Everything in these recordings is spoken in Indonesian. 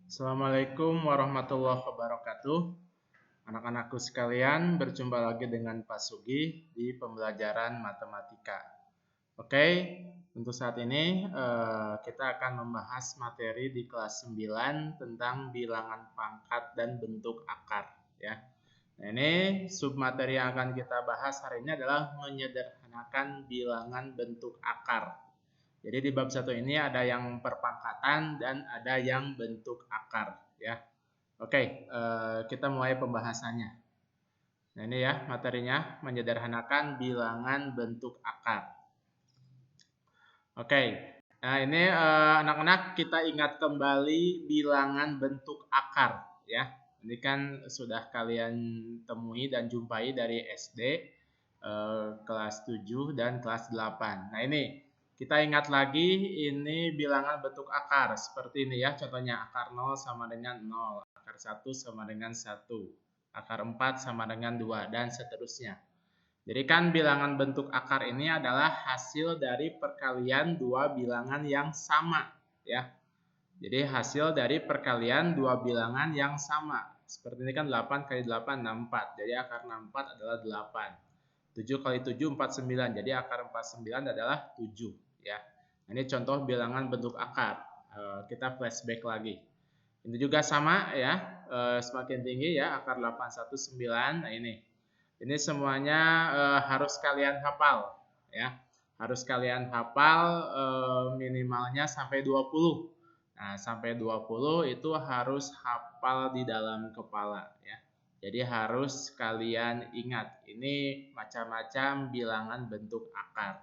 Assalamualaikum warahmatullahi wabarakatuh. Anak-anakku sekalian, berjumpa lagi dengan Pak Sugi di pembelajaran matematika. Oke, untuk saat ini kita akan membahas materi di kelas 9 tentang bilangan pangkat dan bentuk akar. Ya. Nah, ini submateri yang akan kita bahas hari ini adalah menyederhanakan bilangan bentuk akar. Jadi di bab 1 ini ada yang perpangkatan dan ada yang bentuk akar ya. Oke, kita mulai pembahasannya. Nah, ini ya materinya, menyederhanakan bilangan bentuk akar. Oke. Nah, ini anak-anak kita ingat kembali bilangan bentuk akar ya. Ini kan sudah kalian temui dan jumpai dari SD kelas 7 dan kelas 8. Nah, ini kita ingat lagi ini bilangan bentuk akar seperti ini ya. Contohnya akar 0 sama dengan 0, akar 1 sama dengan 1, akar 4 sama dengan 2 dan seterusnya. Jadi kan bilangan bentuk akar ini adalah hasil dari perkalian dua bilangan yang sama ya. Jadi hasil dari perkalian dua bilangan yang sama. Seperti ini kan 8 kali 8 64. Jadi akar 64 adalah 8. 7 kali 7 49. Jadi akar 49 adalah 7 ya. Ini contoh bilangan bentuk akar. Kita flashback lagi. Ini juga sama ya. Semakin tinggi ya, akar 819. Nah, ini semuanya harus kalian hafal ya. Harus kalian hafal minimalnya sampai 20. Nah, sampai 20 itu harus hafal di dalam kepala ya. Jadi harus kalian ingat, ini macam-macam bilangan bentuk akar.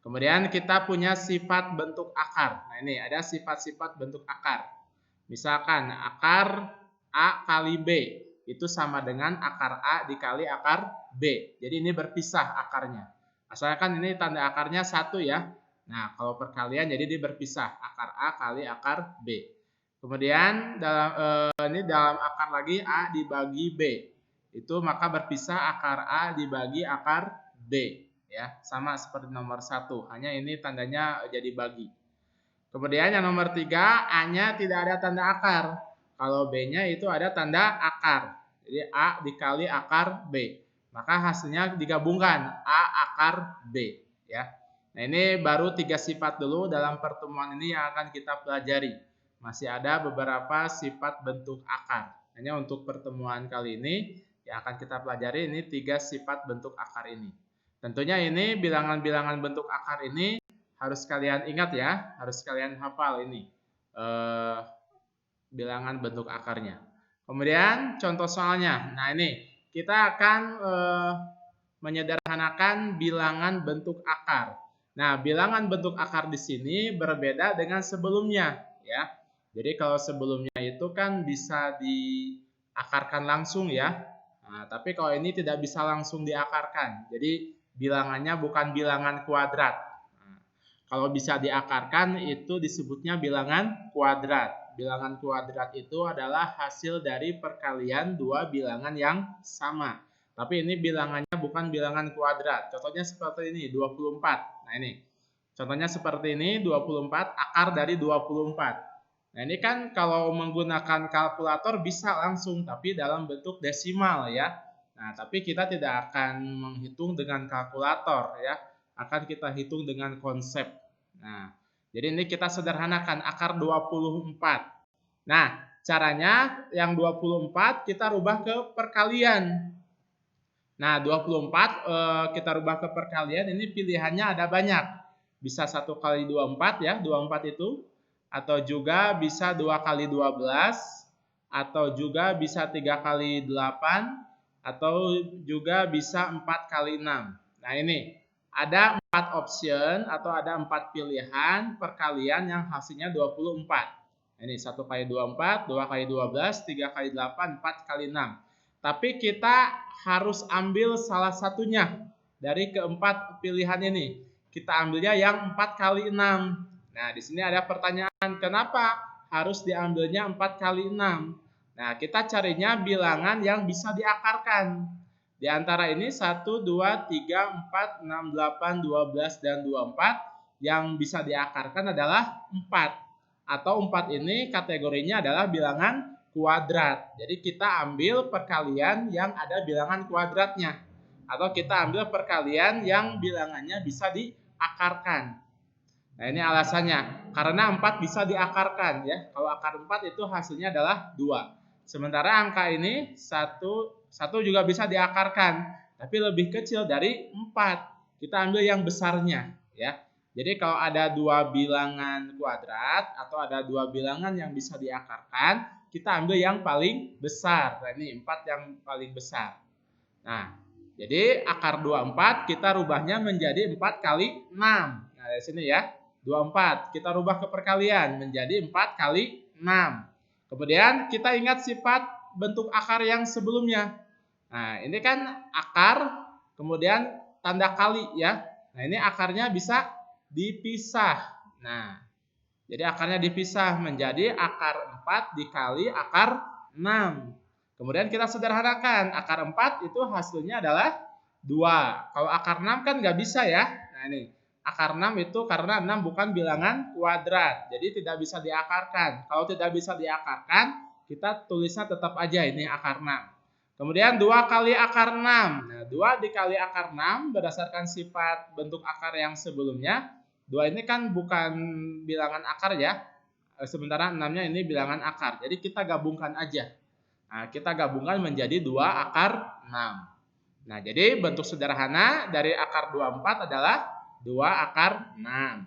Kemudian kita punya sifat bentuk akar. Nah, ini ada sifat-sifat bentuk akar. Misalkan akar A kali B itu sama dengan akar A dikali akar B. Jadi ini berpisah akarnya. Asalkan ini tanda akarnya 1 ya. Nah, kalau perkalian jadi dia berpisah, akar A kali akar B. Kemudian dalam akar lagi A dibagi B. Itu maka berpisah akar A dibagi akar B ya. Sama seperti nomor 1, hanya ini tandanya jadi bagi. Kemudian yang nomor 3, A-nya tidak ada tanda akar. Kalau B-nya itu ada tanda akar. Jadi A dikali akar B. Maka hasilnya digabungkan A akar B ya. Nah, ini baru 3 sifat dulu dalam pertemuan ini yang akan kita pelajari. Masih ada beberapa sifat bentuk akar. Hanya untuk pertemuan kali ini yang akan kita pelajari ini 3 sifat bentuk akar ini. Tentunya ini bilangan-bilangan bentuk akar ini harus kalian ingat ya, harus kalian hafal ini bilangan bentuk akarnya. Kemudian contoh soalnya. Nah, ini kita akan menyederhanakan bilangan bentuk akar. Nah, bilangan bentuk akar di sini berbeda dengan sebelumnya ya. Jadi kalau sebelumnya itu kan bisa diakarkan langsung ya. Nah, tapi kalau ini tidak bisa langsung diakarkan. Jadi bilangannya bukan bilangan kuadrat. Nah, kalau bisa diakarkan itu disebutnya bilangan kuadrat. Bilangan kuadrat itu adalah hasil dari perkalian dua bilangan yang sama. Tapi ini bilangannya bukan bilangan kuadrat. Contohnya seperti ini, 24. Nah, ini. Contohnya seperti ini, 24 akar dari 24. Nah, ini kan kalau menggunakan kalkulator bisa langsung, tapi dalam bentuk desimal ya. Nah, tapi kita tidak akan menghitung dengan kalkulator ya. Akan kita hitung dengan konsep. Nah, jadi ini kita sederhanakan akar 24. Nah, caranya yang 24 kita rubah ke perkalian. Nah, 24 kita rubah ke perkalian, ini pilihannya ada banyak. Bisa 1 kali 24 ya, 24 itu. Atau juga bisa 2 kali 12. Atau juga bisa 3 kali 8. Atau juga bisa 4 kali 6. Nah, ini ada 4 option atau ada 4 pilihan perkalian yang hasilnya 24. Ini 1 kali 24, 2 kali 12, 3 kali 8, 4 kali 6. Tapi kita harus ambil salah satunya dari keempat pilihan ini. Kita ambilnya yang 4 kali 6. Nah, di sini ada pertanyaan, kenapa harus diambilnya 4 kali 6? Nah, kita carinya bilangan yang bisa diakarkan. Di antara ini 1, 2, 3, 4, 6, 8, 12, dan 24. Yang bisa diakarkan adalah 4. atau 4 ini kategorinya adalah bilangan kuadrat. Jadi kita ambil perkalian yang ada bilangan kuadratnya. Atau kita ambil perkalian yang bilangannya bisa diakarkan. Nah ini alasannya. Karena 4 bisa diakarkan ya. Kalau akar 4 itu hasilnya adalah 2. Sementara angka ini 1 juga bisa diakarkan. Tapi lebih kecil dari 4. Kita ambil yang besarnya ya. Jadi kalau ada 2 bilangan kuadrat atau ada 2 bilangan yang bisa diakarkan, kita ambil yang paling besar. Nah ini 4 yang paling besar. Nah, jadi akar 24 kita rubahnya menjadi 4 kali 6. Nah, dari sini ya. 24 kita rubah ke perkalian menjadi 4 kali 6. Kemudian kita ingat sifat bentuk akar yang sebelumnya. Nah, ini kan akar kemudian tanda kali ya. Nah, ini akarnya bisa dipisah. Nah, jadi akarnya dipisah menjadi akar 4 dikali akar 6. Kemudian kita sederhanakan. Akar 4 itu hasilnya adalah 2. Kalau akar 6 kan nggak bisa ya. Nah ini. Akar 6 itu karena 6 bukan bilangan kuadrat. Jadi tidak bisa diakarkan. Kalau tidak bisa diakarkan, kita tulisnya tetap aja ini akar 6. Kemudian 2 kali akar 6. Nah 2 dikali akar 6 berdasarkan sifat bentuk akar yang sebelumnya. 2 ini kan bukan bilangan akar ya. Sementara 6-nya ini bilangan akar. Jadi kita gabungkan aja. Nah, kita gabungkan menjadi 2 akar 6. Nah, jadi bentuk sederhana dari akar 24 adalah 2 akar 6.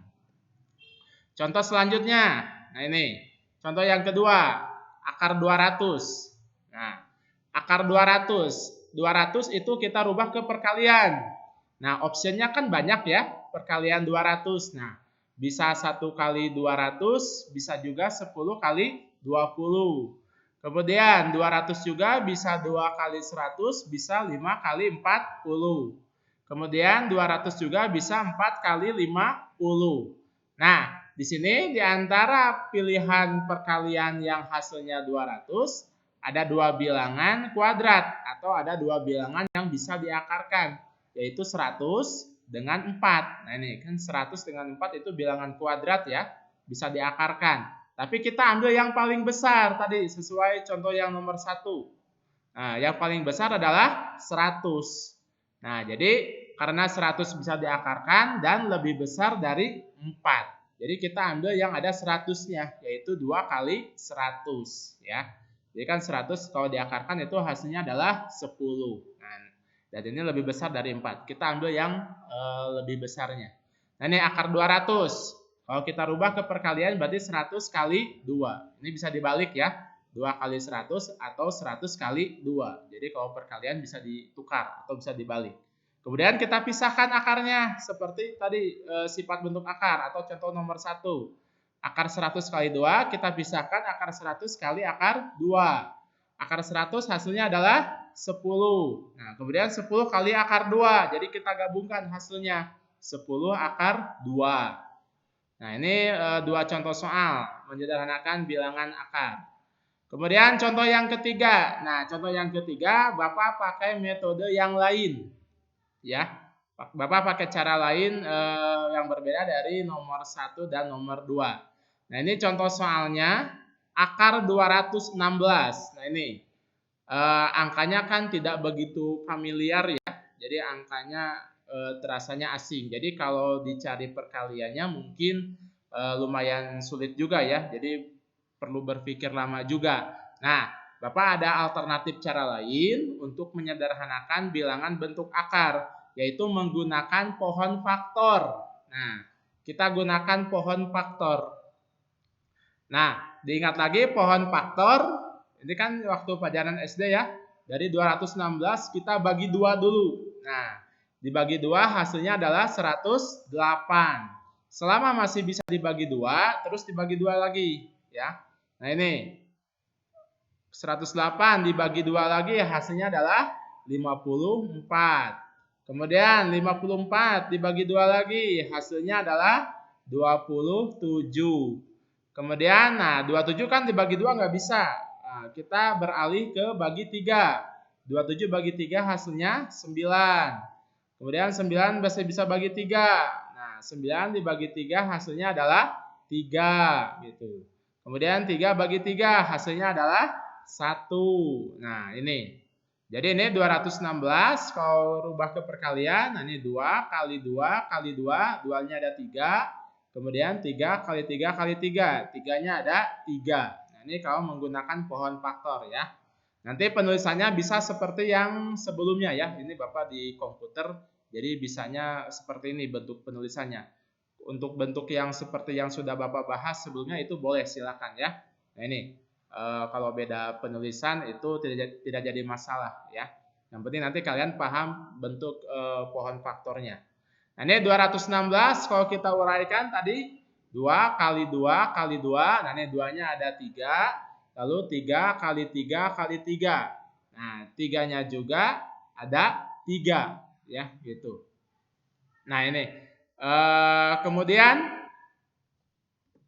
Contoh selanjutnya. Nah, ini. Contoh yang kedua. Akar 200. Nah, akar 200. 200 itu kita rubah ke perkalian. Nah, opsinya kan banyak ya. Perkalian 200. Nah, bisa 1 kali 200, bisa juga 10 kali 20. Kemudian 200 juga bisa 2 kali 100, bisa 5 kali 40. Kemudian 200 juga bisa 4 kali 50. Nah, di sini di antara pilihan perkalian yang hasilnya 200, ada 2 bilangan kuadrat atau ada 2 bilangan yang bisa diakarkan, yaitu 100 dengan 4. Nah ini kan 100 dengan 4 itu bilangan kuadrat ya, bisa diakarkan. Tapi kita ambil yang paling besar tadi sesuai contoh yang nomor 1. Nah, yang paling besar adalah 100. Nah, jadi karena 100 bisa diakarkan dan lebih besar dari 4. Jadi kita ambil yang ada 100-nya, yaitu 2 kali 100 ya. Jadi kan 100 kalau diakarkan itu hasilnya adalah 10. Nah, dan ini lebih besar dari 4. Kita ambil yang lebih besarnya. Nah, ini akar 200. Kalau kita rubah ke perkalian berarti 100 kali 2. Ini bisa dibalik ya. 2 kali 100 atau 100 kali 2. Jadi kalau perkalian bisa ditukar atau bisa dibalik. Kemudian kita pisahkan akarnya seperti tadi sifat bentuk akar atau contoh nomor 1. Akar 100 kali 2 kita pisahkan akar 100 kali akar 2. Akar 100 hasilnya adalah 10. Nah, kemudian 10 kali akar 2. Jadi kita gabungkan hasilnya 10 akar 2. Nah, ini 2 contoh soal menyederhanakan bilangan akar. Kemudian contoh yang ketiga. Nah, contoh yang ketiga Bapak pakai metode yang lain. Ya, Bapak pakai cara lain yang berbeda dari nomor 1 dan nomor 2. Nah, ini contoh soalnya akar 216. Nah, ini angkanya kan tidak begitu familiar ya. Jadi angkanya terasanya asing. Jadi kalau dicari perkaliannya mungkin lumayan sulit juga ya. Jadi perlu berpikir lama juga. Nah, Bapak ada alternatif cara lain untuk menyederhanakan bilangan bentuk akar, yaitu menggunakan pohon faktor. Nah, kita gunakan pohon faktor. Nah, diingat lagi pohon faktor, ini kan waktu pelajaran SD ya, dari 216 kita bagi 2 dulu. Nah, dibagi 2 hasilnya adalah 108. Selama masih bisa dibagi 2, terus dibagi 2 lagi. Ya. Nah ini, 108 dibagi 2 lagi hasilnya adalah 54. Kemudian 54 dibagi 2 lagi hasilnya adalah 27. Kemudian nah 27 kan dibagi 2 nggak bisa. Nah, kita beralih ke bagi 3. 27 bagi 3 hasilnya 9. Kemudian 9 masih bisa bagi 3. Nah 9 dibagi 3 hasilnya adalah 3 gitu. Kemudian 3 bagi 3 hasilnya adalah 1. Nah, ini. Jadi ini 216 kalau rubah ke perkalian, nah ini 2 kali 2 kali 2, 2-nya ada 3. Kemudian 3 kali 3 kali 3, 3-nya ada 3. Nah, ini kalau menggunakan pohon faktor ya. Nanti penulisannya bisa seperti yang sebelumnya ya. Ini Bapak di komputer, jadi bisanya seperti ini bentuk penulisannya. Untuk bentuk yang seperti yang sudah Bapak bahas sebelumnya itu boleh silakan ya. Nah ini kalau beda penulisan itu tidak jadi masalah ya. Yang penting nanti kalian paham bentuk pohon faktornya. Nah ini 216 kalau kita uraikan tadi 2 kali 2 kali 2, nah ini 2-nya ada 3. Lalu 3 kali 3 kali 3. Nah, 3-nya juga ada 3 ya, gitu. Nah, ini. Kemudian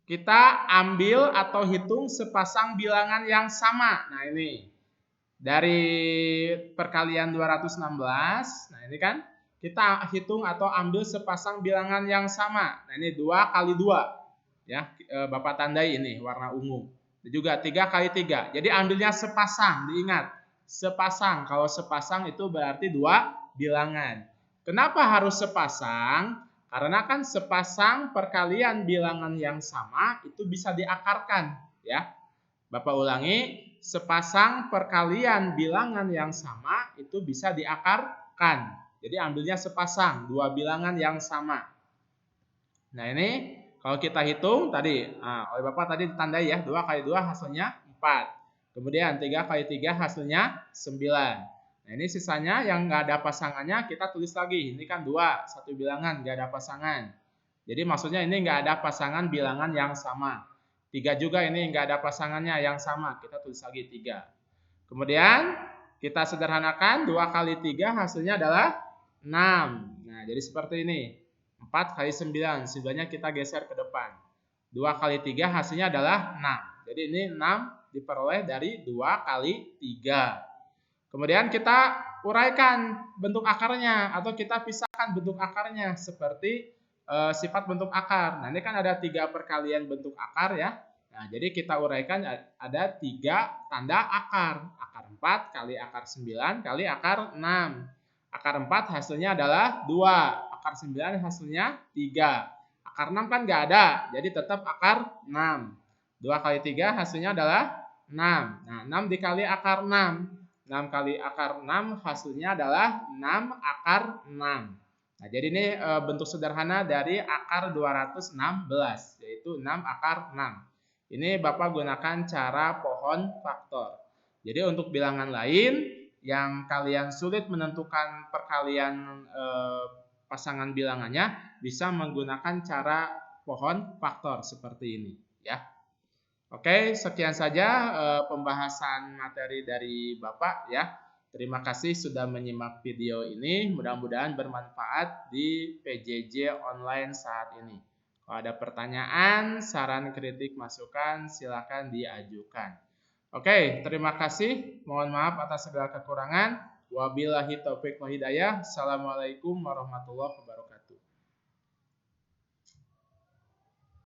kita ambil atau hitung sepasang bilangan yang sama. Nah, ini. Dari perkalian 216, nah ini kan kita hitung atau ambil sepasang bilangan yang sama. Nah, ini 2 kali 2. Ya, Bapak tandai ini warna ungu. Juga 3 kali 3. Jadi ambilnya sepasang, diingat. Sepasang. Kalau sepasang itu berarti 2 bilangan. Kenapa harus sepasang? Karena kan sepasang perkalian bilangan yang sama itu bisa diakarkan, ya. Bapak ulangi, sepasang perkalian bilangan yang sama itu bisa diakarkan. Jadi ambilnya sepasang, 2 bilangan yang sama. Nah, ini kalau kita hitung tadi, oleh Bapak tadi ditandai ya, 2 kali 2 hasilnya 4. Kemudian 3 kali 3 hasilnya 9. Nah, ini sisanya yang nggak ada pasangannya kita tulis lagi. Ini kan 2, satu bilangan nggak ada pasangan. Jadi maksudnya ini nggak ada pasangan bilangan yang sama. 3 juga ini nggak ada pasangannya yang sama. Kita tulis lagi 3. Kemudian kita sederhanakan 2 kali 3 hasilnya adalah 6. Nah, jadi seperti ini. 4 kali 9, 9-nya kita geser ke depan. 2 kali 3 hasilnya adalah 6. Jadi ini 6 diperoleh dari 2 kali 3. Kemudian kita uraikan bentuk akarnya atau kita pisahkan bentuk akarnya seperti sifat bentuk akar. Nah, ini kan ada 3 perkalian bentuk akar ya. Nah, jadi kita uraikan ada 3 tanda akar. Akar 4 kali akar 9 kali akar 6. Akar 4 hasilnya adalah 2. Akar 9 hasilnya 3. Akar 6 kan nggak ada, jadi tetap akar 6. 2 kali 3 hasilnya adalah 6. Nah, 6 dikali akar 6. 6 kali akar 6 hasilnya adalah 6 akar 6. Nah, jadi ini bentuk sederhana dari akar 216, yaitu 6 akar 6. Ini Bapak gunakan cara pohon faktor. Jadi untuk bilangan lain yang kalian sulit menentukan perkalian pasangan bilangannya, bisa menggunakan cara pohon faktor seperti ini ya. Oke, sekian saja pembahasan materi dari Bapak ya. Terima kasih sudah menyimak video ini. Mudah-mudahan bermanfaat di PJJ online saat ini. Kalau ada pertanyaan, saran, kritik, masukan, silakan diajukan. Oke, terima kasih. Mohon maaf atas segala kekurangan. Wabillahi taufiq wal hidayah. Assalamualaikum warahmatullahi wabarakatuh.